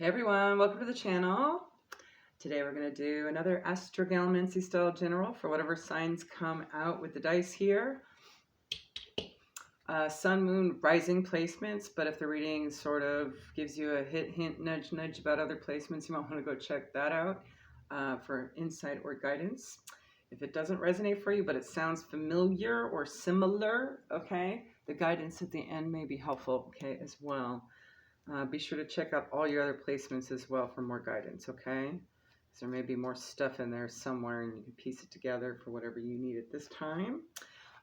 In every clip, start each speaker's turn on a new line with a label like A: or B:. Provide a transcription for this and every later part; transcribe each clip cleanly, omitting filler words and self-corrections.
A: Hey everyone, welcome to the channel. Today we're going to do another astrogalamancy style general for whatever signs come out with the dice here. Sun, moon, rising placements, but if the reading sort of gives you a hint, nudge about other placements, you might want to go check that out for insight or guidance. If it doesn't resonate for you, but it sounds familiar or similar, okay, the guidance at the end may be helpful, okay, as well. Be sure to check out all your other placements as well for more guidance, okay? So there may be more stuff in there somewhere and you can piece it together for whatever you need at this time.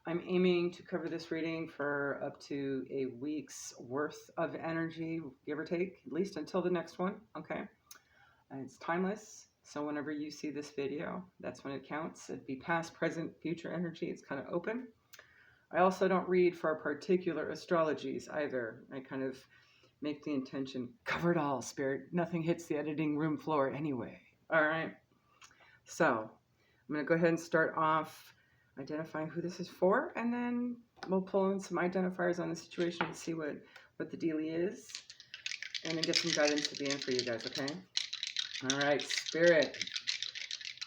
A: I'm aiming to cover this reading for up to a week's worth of energy, give or take, at least until the next one, okay? And it's timeless, so whenever you see this video, that's when it counts. It'd be past, present, future energy. It's kind of open. I also don't read for particular astrologies either. I kind of make the intention, cover it all, Spirit. Nothing hits the editing room floor anyway. All right. So I'm going to go ahead and start off identifying who this is for, and then we'll pull in some identifiers on the situation and see what the dealie is, and then get some guidance at the end for you guys, okay? All right, Spirit.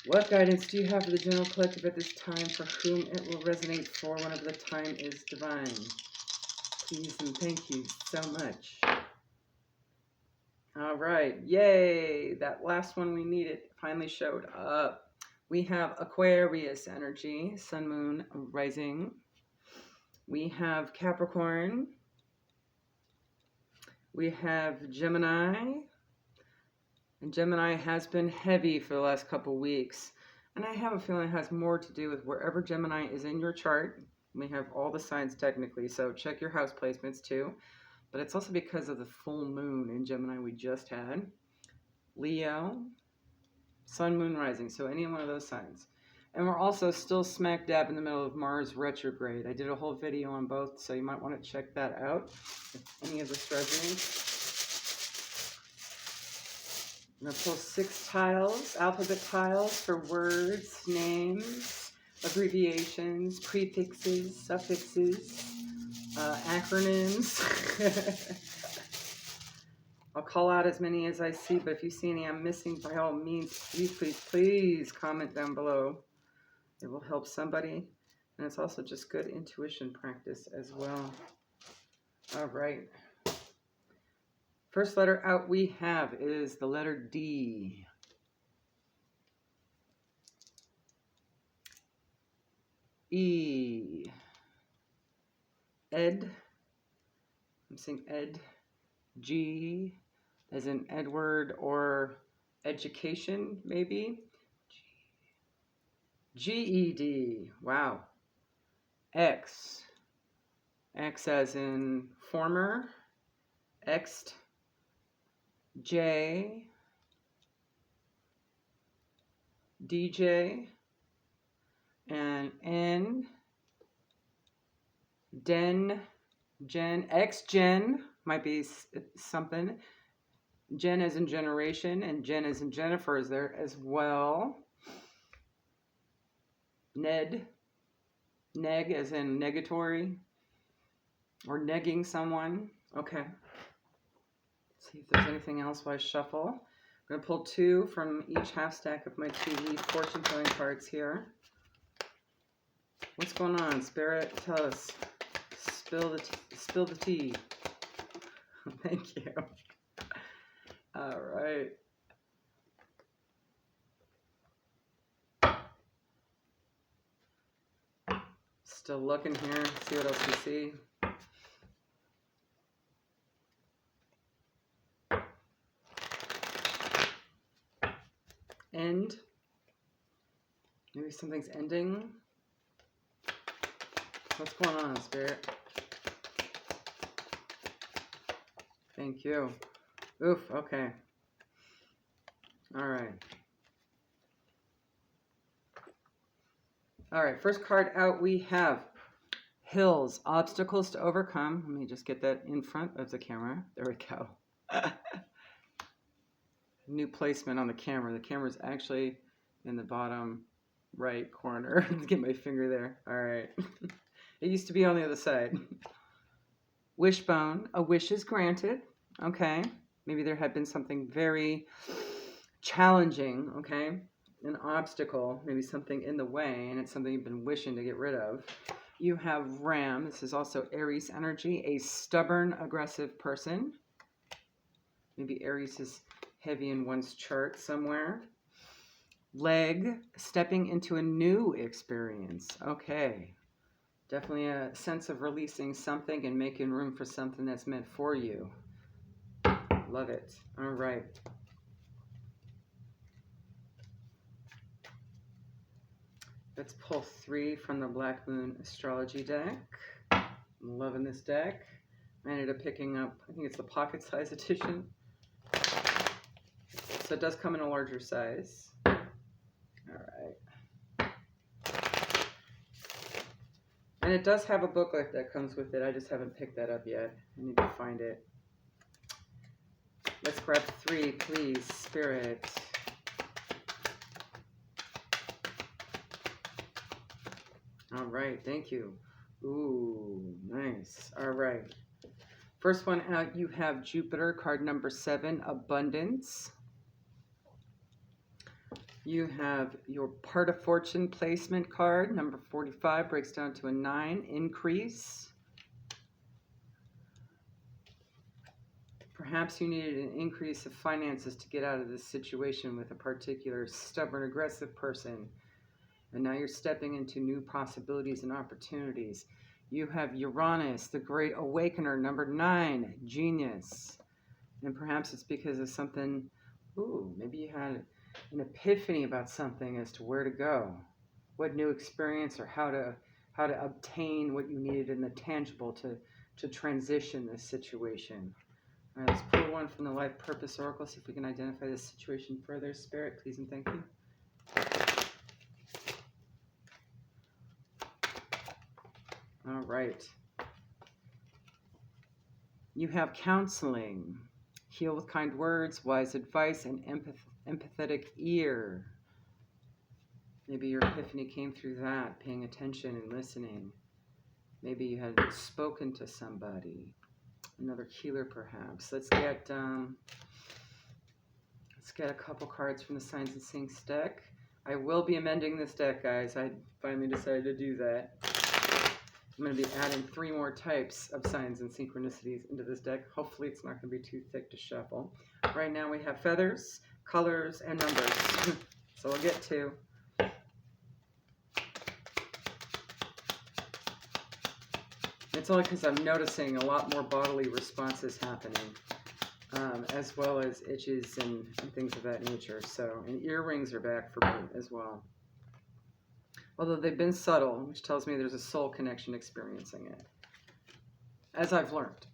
A: What guidance do you have for the general collective at this time for whom it will resonate for whenever the time is divine? Please and thank you so much. All right, yay, that last one we needed finally showed up. We have Aquarius energy, sun, moon, rising. We have Capricorn. We have Gemini. And Gemini has been heavy for the last couple weeks. And I have a feeling it has more to do with wherever Gemini is in your chart. We have all the signs technically, so check your house placements too. But it's also because of the full moon in Gemini we just had. Leo, sun, moon, rising. So any one of those signs. And we're also still smack dab in the middle of Mars retrograde. I did a whole video on both, so you might want to check that out if any of this resonates. I'm going to pull 6 tiles, alphabet tiles for words, names, abbreviations, prefixes, suffixes, acronyms. I'll call out as many as I see, but if you see any I'm missing, by all means, please comment down below. It will help somebody, and it's also just good intuition practice as well. All right. First letter out we have is the letter D. E. Ed. I'm saying Ed. G as in Edward or education, maybe. GED. Wow. X. X as in former. Ext. J. DJ. And N. Den. Gen. X-Gen might be something. Gen as in generation, and Jen as in Jennifer is there as well. Ned. Neg as in negatory or negging someone. Okay. Let's see if there's anything else while I shuffle. I'm going to pull 2 from each half stack of my 2-leaf fortune telling cards here. What's going on, Spirit? Tell us. Spill the tea. Thank you. All right. Still looking here. See what else we see. End. Maybe something's ending. What's going on, Spirit? Thank you. Oof, okay. All right. All right, first card out we have Hills, obstacles to overcome. Let me just get that in front of the camera. There we go. New placement on the camera. The camera's actually in the bottom right corner. Let's get my finger there. All right. It used to be on the other side. Wishbone, a wish is granted. Okay. Maybe there had been something very challenging, okay? An obstacle, maybe something in the way, and it's something you've been wishing to get rid of. You have Ram. This is also Aries energy, a stubborn, aggressive person. Maybe Aries is heavy in one's chart somewhere. Leg, stepping into a new experience. Okay. Definitely a sense of releasing something and making room for something that's meant for you. Love it. All right. Let's pull 3 from the Black Moon Astrology deck. I'm loving this deck. I ended up picking up, I think it's the pocket size edition. So it does come in a larger size. All right. And it does have a booklet that comes with it. I just haven't picked that up yet. I need to find it. Let's grab 3, please, Spirit. All right, thank you. Ooh, nice. All right. First one out, you have Jupiter, card number 7, Abundance. You have your Part of Fortune placement card, number 45, breaks down to a 9, Increase. Perhaps you needed an increase of finances to get out of this situation with a particular stubborn, aggressive person. And now you're stepping into new possibilities and opportunities. You have Uranus, the Great Awakener, number 9, Genius. And perhaps it's because of something, maybe you had an epiphany about something as to where to go, what new experience, or how to obtain what you needed in the tangible to transition this situation. All right, let's pull one from the Life Purpose Oracle, see if we can identify this situation further. Spirit, please and thank you. All right. You have counseling, heal with kind words, wise advice, and empathetic ear. Maybe your epiphany came through that, paying attention and listening. Maybe you had spoken to somebody, another healer perhaps. Let's get a couple cards from the Signs and Syncs deck. I will be amending this deck, guys. I finally decided to do that. I'm going to be adding 3 more types of signs and synchronicities into this deck. Hopefully it's not going to be too thick to shuffle. Right now we have feathers, colors, and numbers. So we'll get to. It's only because I'm noticing a lot more bodily responses happening, as well as itches and things of that nature. So, and earrings are back for me as well. Although they've been subtle, which tells me there's a soul connection experiencing it, as I've learned.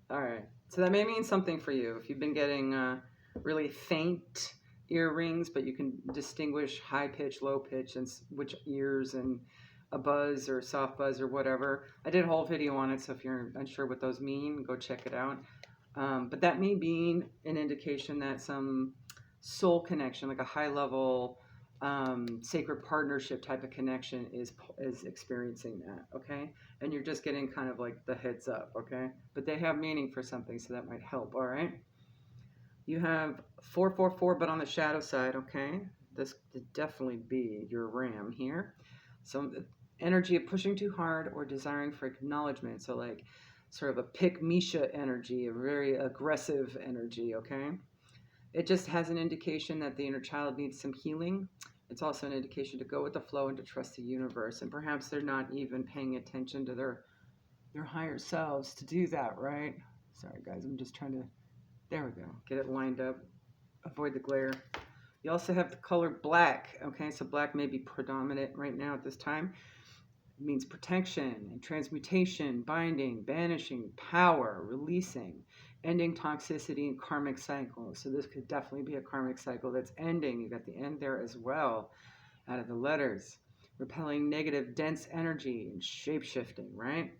A: All right, so that may mean something for you. If you've been getting really faint earrings, but you can distinguish high pitch, low pitch, and which ears, and a buzz or soft buzz or whatever. I did a whole video on it, so if you're unsure what those mean, go check it out. But that may be an indication that some soul connection, like a high level sacred partnership type of connection is experiencing that, okay? And you're just getting kind of like the heads up, okay? But they have meaning for something, so that might help, all right? You have 444, but on the shadow side, okay? This could definitely be your Ram here. So energy of pushing too hard or desiring for acknowledgement. So like sort of a pick-Misha energy, a very aggressive energy, okay? It just has an indication that the inner child needs some healing. It's also an indication to go with the flow and to trust the universe. And perhaps they're not even paying attention to their higher selves to do that, right? Sorry, guys, I'm just trying to, there we go, get it lined up, avoid the glare. You also have the color black, okay? So black may be predominant right now at this time. It means protection and transmutation, binding, banishing, power, releasing, ending toxicity and karmic cycles. So this could definitely be a karmic cycle that's ending. You got the end there as well out of the letters. Repelling negative, dense energy and shape-shifting, right?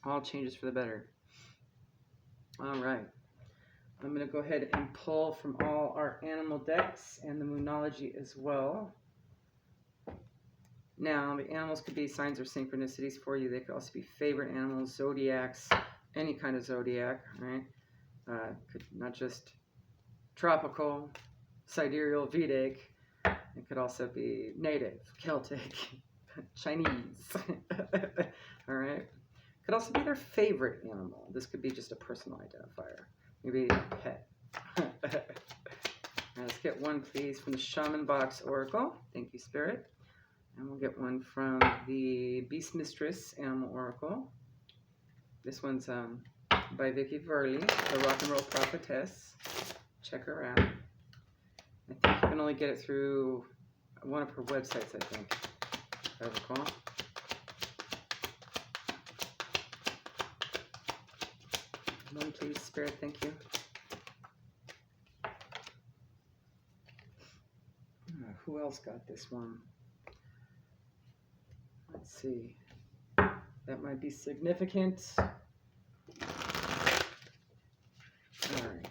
A: All changes for the better. All right. I'm going to go ahead and pull from all our animal decks and the Moonology as well. Now, the animals could be signs or synchronicities for you. They could also be favorite animals, zodiacs, any kind of zodiac, right? Could not just tropical, sidereal, Vedic. It could also be native, Celtic, Chinese. All right. Could also be their favorite animal. This could be just a personal identifier. Maybe a pet. Let's get one, please, from the Shaman Box Oracle. Thank you, Spirit. And we'll get one from the Beast Mistress Animal Oracle. This one's by Vicki Verley, the Rock and Roll Prophetess. Check her out. I think you can only get it through one of her websites, I think, if I recall. One, please, Spirit. Thank you. Who else got this one? Let's see. That might be significant. All right.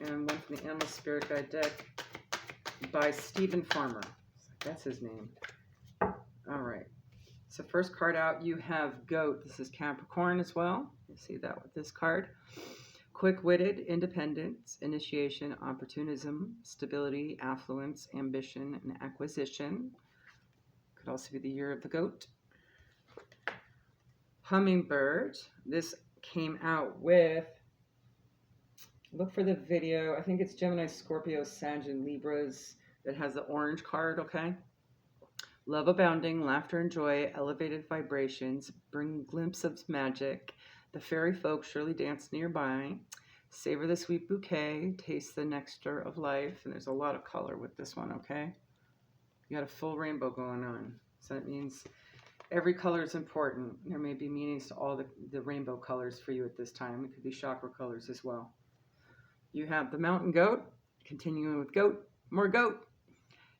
A: And one from the Animal Spirit Guide deck by Stephen Farmer. That's his name. All right. So first card out, you have Goat. This is Capricorn as well. You see that with this card. Quick-witted, independence, initiation, opportunism, stability, affluence, ambition, and acquisition. Could also be the year of the goat. Hummingbird. This came out with, look for the video. I think it's Gemini, Scorpio, Sag, and Libras that has the orange card, okay? Love abounding, laughter and joy, elevated vibrations, bring a glimpse of magic. The fairy folk surely dance nearby. Savor the sweet bouquet, taste the nectar of life. And there's a lot of color with this one, okay? You got a full rainbow going on. So that means every color is important. There may be meanings to all the rainbow colors for you at this time. It could be chakra colors as well. You have the mountain goat, continuing with goat, more goat.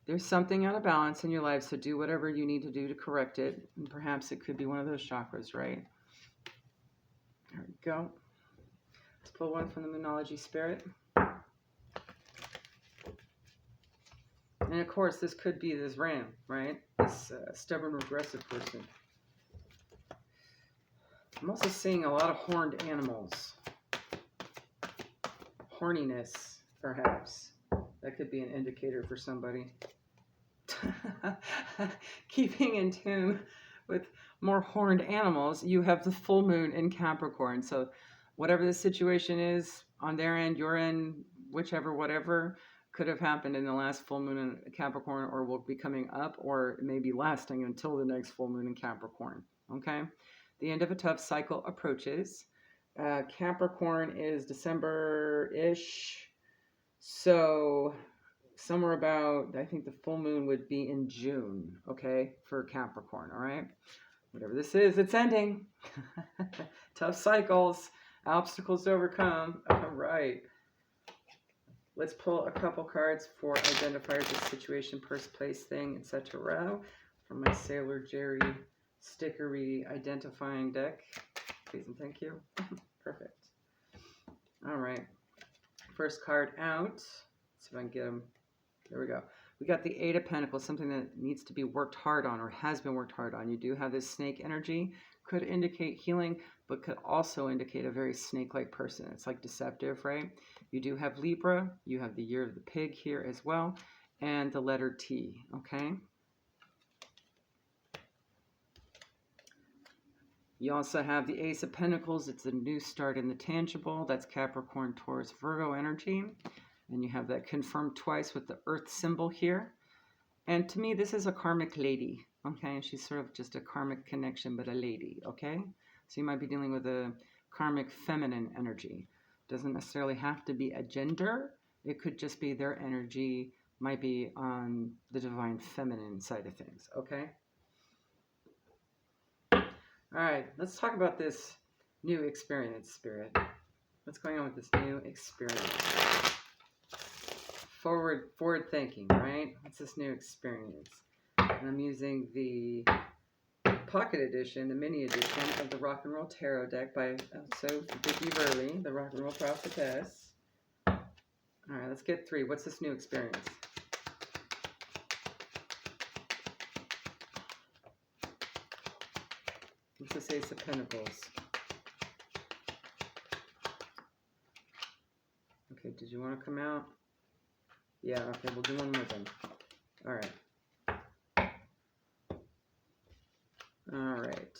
A: There's something out of balance in your life, so do whatever you need to do to correct it. And perhaps it could be one of those chakras, right? There we go. Let's pull one from the Moonology Spirit. And of course, this could be this ram, right? This stubborn, regressive person. I'm also seeing a lot of horned animals. Horniness, perhaps. That could be an indicator for somebody. Keeping in tune with more horned animals, you have the full moon in Capricorn. So whatever the situation is on their end, your end, whichever, whatever could have happened in the last full moon in Capricorn, or will be coming up, or it may be lasting until the next full moon in Capricorn. Okay? The end of a tough cycle approaches. Capricorn is December-ish. So somewhere about, I think the full moon would be in June, okay, for Capricorn, all right? Whatever this is, it's ending. Tough cycles, obstacles to overcome. All right. Let's pull a couple cards for identifiers of situation, person, place, thing, etc. from my Sailor Jerry stickery identifying deck. Please and thank you. Perfect. All right. First card out. Let's see if I can get them. There we go. We got the Eight of Pentacles, something that needs to be worked hard on or has been worked hard on. You do have this snake energy. Could indicate healing, but could also indicate a very snake-like person. It's like deceptive, right? You do have Libra. You have the year of the pig here as well. And the letter T, okay? You also have the Ace of Pentacles. It's a new start in the tangible. That's Capricorn, Taurus, Virgo energy. And you have that confirmed twice with the Earth symbol here. And to me, this is a karmic lady, okay? She's sort of just a karmic connection, but a lady, okay? So you might be dealing with a karmic feminine energy. Doesn't necessarily have to be a gender. It could just be their energy might be on the divine feminine side of things, okay? All right, let's talk about this new experience, Spirit. What's going on with this new experience? Forward thinking, right? What's this new experience? And I'm using the pocket edition, the mini edition of the Rock and Roll Tarot deck by Vicki Verley, the Rock and Roll Prophetess. All right, let's get three. What's this new experience? What's this Ace of Pentacles? Okay, did you want to come out? Yeah, okay, we'll do one more then. All right. All right.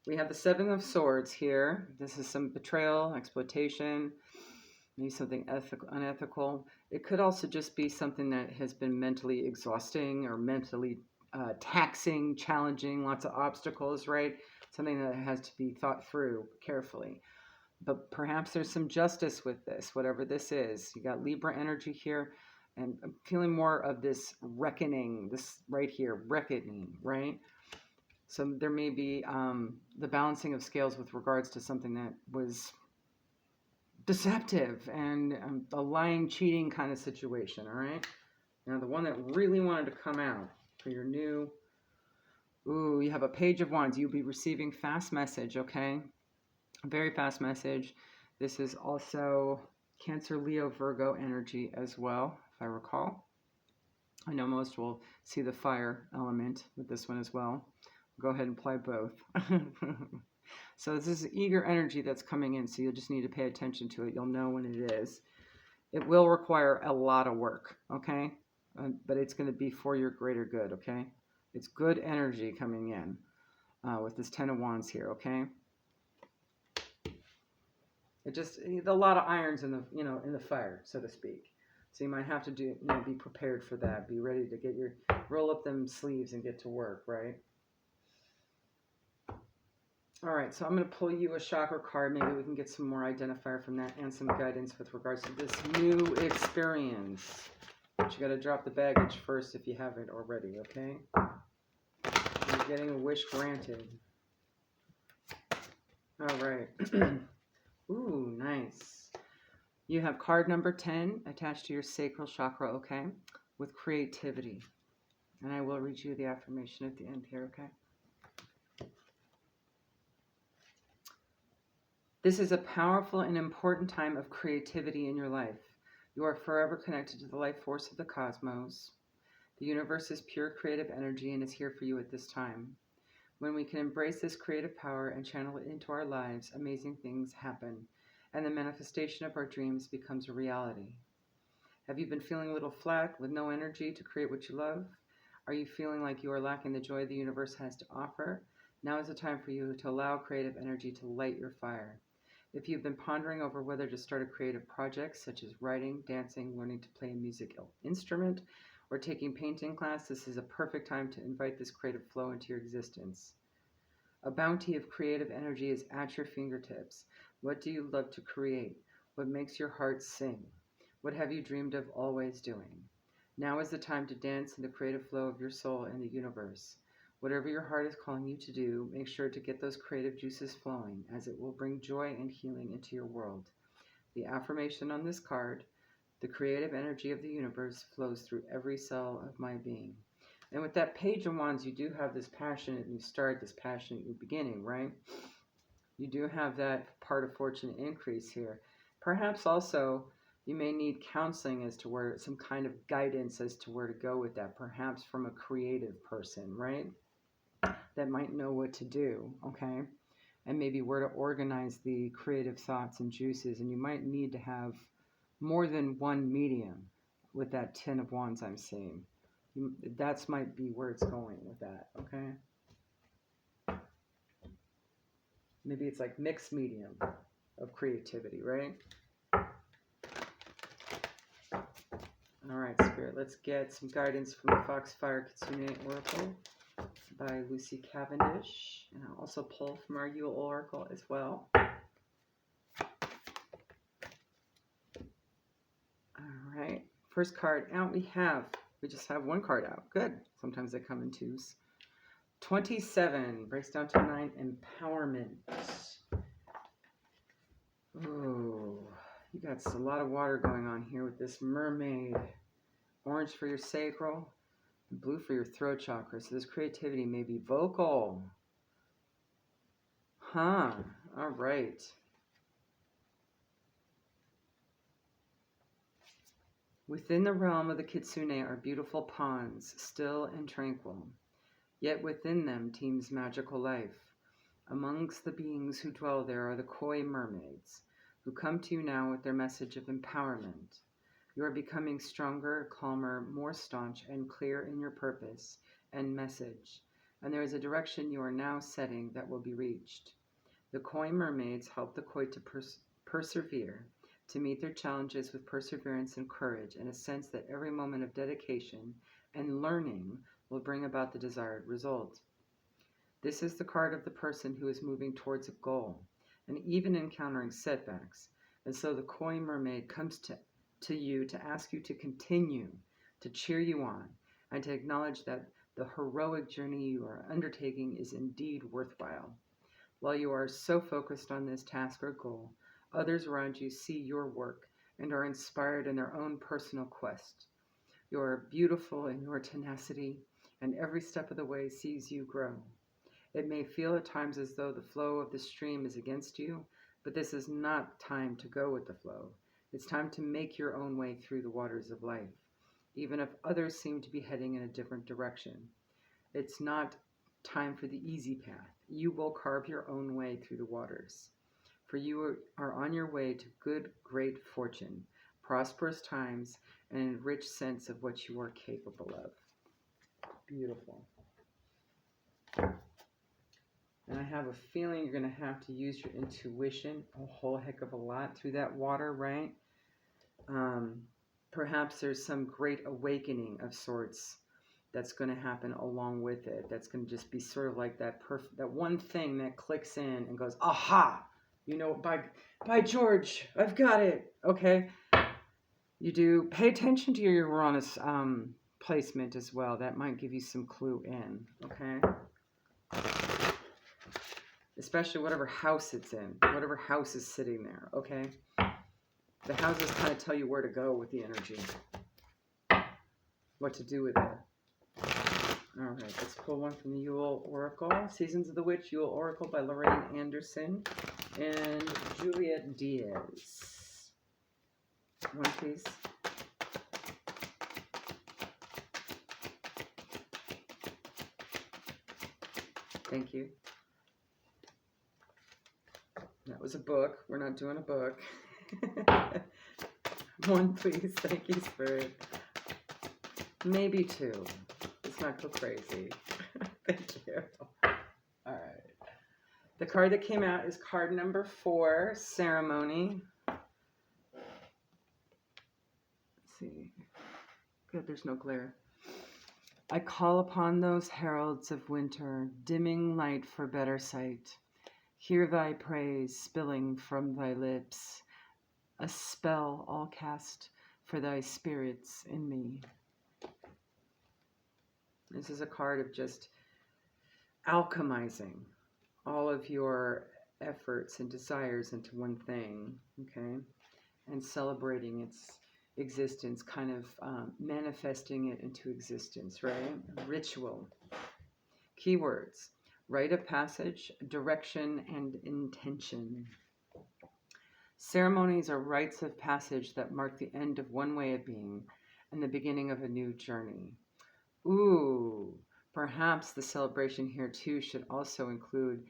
A: We have the Seven of Swords here. This is some betrayal, exploitation, maybe something unethical. It could also just be something that has been mentally exhausting or mentally taxing, challenging, lots of obstacles, right? Something that has to be thought through carefully. But perhaps there's some justice with this, whatever this is. You got Libra energy here, and I'm feeling more of this reckoning, this right here, reckoning, right? So there may be the balancing of scales with regards to something that was deceptive and a lying, cheating kind of situation, all right? Now, the one that really wanted to come out for your new, ooh, you have a Page of Wands. You'll be receiving fast message, okay? A very fast message. This is also Cancer, Leo, Virgo energy as well, if I recall. I know most will see the fire element with this one as well. Go ahead and apply both. So this is eager energy that's coming in, so you'll just need to pay attention to it. You'll know when it is. It will require a lot of work, okay? But it's going to be for your greater good, okay? It's good energy coming in with this Ten of Wands here, okay? It just a lot of irons in the in the fire, so to speak. So you might have to do be prepared for that. Be ready to get your roll up them sleeves and get to work, right? All right, so I'm going to pull you a chakra card. Maybe we can get some more identifier from that and some guidance with regards to this new experience. But you got to drop the baggage first if you haven't already, okay? You're getting a wish granted. All right. Ooh, nice. You have card number 10 attached to your sacral chakra, okay? With creativity. And I will read you the affirmation at the end here, okay? This is a powerful and important time of creativity in your life. You are forever connected to the life force of the cosmos. The universe is pure creative energy and is here for you at this time. When we can embrace this creative power and channel it into our lives, amazing things happen, and the manifestation of our dreams becomes a reality. Have you been feeling a little flat with no energy to create what you love? Are you feeling like you are lacking the joy the universe has to offer? Now is the time for you to allow creative energy to light your fire. If you've been pondering over whether to start a creative project such as writing, dancing, learning to play a musical instrument, or taking painting class, this is a perfect time to invite this creative flow into your existence. A bounty of creative energy is at your fingertips. What do you love to create? What makes your heart sing? What have you dreamed of always doing? Now is the time to dance in the creative flow of your soul and the universe. Whatever your heart is calling you to do, make sure to get those creative juices flowing, as it will bring joy and healing into your world. The affirmation on this card: the creative energy of the universe flows through every cell of my being. And with that Page of Wands, you do have this passionate new start, this passionate new beginning, right? You do have that part of fortune increase here. Perhaps also you may need counseling as to where, some kind of guidance as to where to go with that, perhaps from a creative person, right? That might know what to do, okay? And maybe where to organize the creative thoughts and juices. And you might need to have more than one medium with that Ten of Wands I'm seeing. That might be where it's going with that, okay? Maybe it's like mixed medium of creativity, right? All right, Spirit, let's get some guidance from the Foxfire Kitsune Oracle by Lucy Cavendish. And I'll also pull from our Yule Oracle as well. All right, first card out we just have one card out. Good. Sometimes they come in twos. 27 breaks down to 9, empowerment. Ooh, you got a lot of water going on here with this mermaid. Orange for your sacral, blue for your throat chakra. So this creativity may be vocal. Huh. All right. Within the realm of the Kitsune are beautiful ponds, still and tranquil. Yet within them teems magical life. Amongst the beings who dwell there are the koi mermaids, who come to you now with their message of empowerment. You are becoming stronger, calmer, more staunch, and clear in your purpose and message, and there is a direction you are now setting that will be reached. The koi mermaids help the koi to persevere, to meet their challenges with perseverance and courage, and a sense that every moment of dedication and learning will bring about the desired result. This is the card of the person who is moving towards a goal and even encountering setbacks. And so the koi mermaid comes to you to ask you to continue, to cheer you on, and to acknowledge that the heroic journey you are undertaking is indeed worthwhile. While you are so focused on this task or goal, others around you see your work and are inspired in their own personal quest. You are beautiful in your tenacity, and every step of the way sees you grow. It may feel at times as though the flow of the stream is against you, but this is not time to go with the flow. It's time to make your own way through the waters of life, even if others seem to be heading in a different direction. It's not time for the easy path. You will carve your own way through the waters. For you are on your way to good, great fortune, prosperous times, and a rich sense of what you are capable of. Beautiful. And I have a feeling you're going to have to use your intuition a whole heck of a lot through that water, right? Perhaps there's some great awakening of sorts that's going to happen along with it. That's going to just be sort of like that one thing that clicks in and goes, aha! You know, by George, I've got it. Okay. You do pay attention to your Uranus placement as well. That might give you some clue in. Okay. Especially whatever house it's in, whatever house is sitting there. Okay. The houses kind of tell you where to go with the energy, what to do with it. All right, let's pull one from the Yule Oracle. Seasons of the Witch, Yule Oracle by Lorraine Anderson and Juliet Diaz. One, please. Thank you. That was a book. We're not doing a book. One, please. Thank you, Spirit. Maybe two. Let's not go crazy. Thank you. All right. The card that came out is card number 4, Ceremony. Let's see. Good, there's no glare. I call upon those heralds of winter, dimming light for better sight. Hear thy praise spilling from thy lips, a spell all cast for thy spirits in me. This is a card of just alchemizing all of your efforts and desires into one thing, okay? And celebrating its existence, kind of manifesting it into existence, right? Ritual. Keywords: rite of passage, direction, and intention. Ceremonies are rites of passage that mark the end of one way of being and the beginning of a new journey. Ooh, perhaps the celebration here too should also include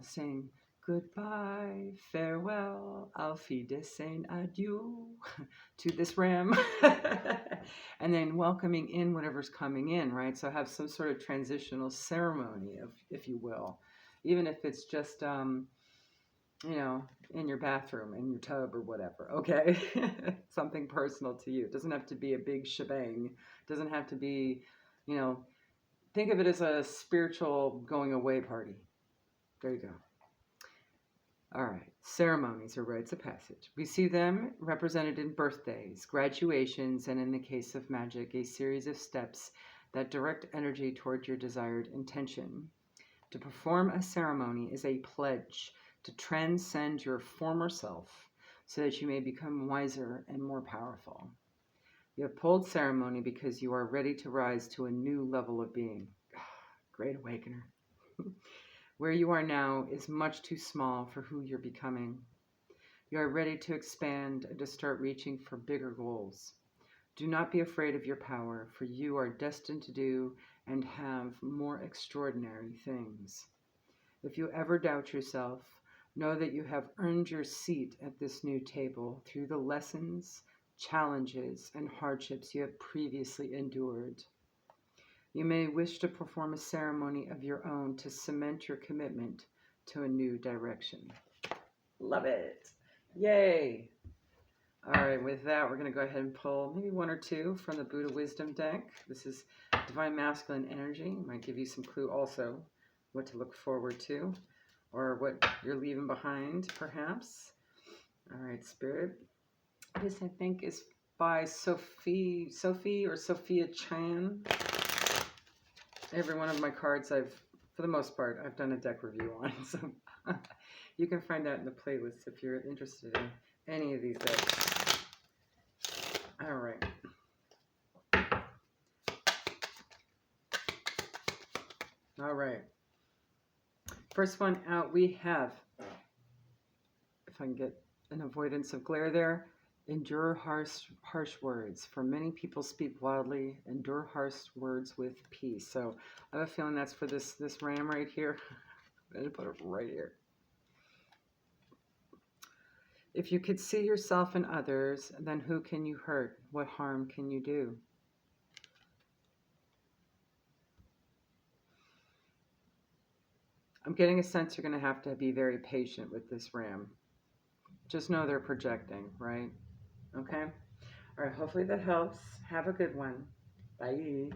A: saying goodbye, farewell, auf Wiedersehen, adieu to this ram, and then welcoming in whatever's coming in, right? So have some sort of transitional ceremony, if you will, even if it's just, you know, in your bathroom, in your tub or whatever, okay? Something personal to you. It doesn't have to be a big shebang. It doesn't have to be, you know, think of it as a spiritual going away party. There you go. All right, ceremonies or rites of passage. We see them represented in birthdays, graduations, and in the case of magic, a series of steps that direct energy toward your desired intention. To perform a ceremony is a pledge to transcend your former self so that you may become wiser and more powerful. You have pulled ceremony because you are ready to rise to a new level of being. Great awakener. Where you are now is much too small for who you're becoming. You are ready to expand and to start reaching for bigger goals. Do not be afraid of your power, for you are destined to do and have more extraordinary things. If you ever doubt yourself, Know that you have earned your seat at this new table through the lessons, challenges, and hardships you have previously endured. You may wish to perform a ceremony of your own to cement your commitment to a new direction. Love it. Yay. All right, with that, we're going to go ahead and pull maybe one or two from the Buddha Wisdom deck. This is Divine Masculine Energy. Might give you some clue also what to look forward to or what you're leaving behind, perhaps. All right, Spirit. This, I think, is by Sophie or Sophia Chan. Every one of my cards for the most part, I've done a deck review on. So you can find that in the playlist if you're interested in any of these decks. All right. All right. First one out, we have, if I can get an avoidance of glare there, endure harsh words. For many people speak wildly, endure harsh words with peace. So I have a feeling that's for this ram right here. I'm going to put it right here. If you could see yourself in others, then who can you hurt? What harm can you do? I'm getting a sense you're going to have to be very patient with this ram. Just know they're projecting, right? Okay? All right, hopefully that helps. Have a good one. Bye.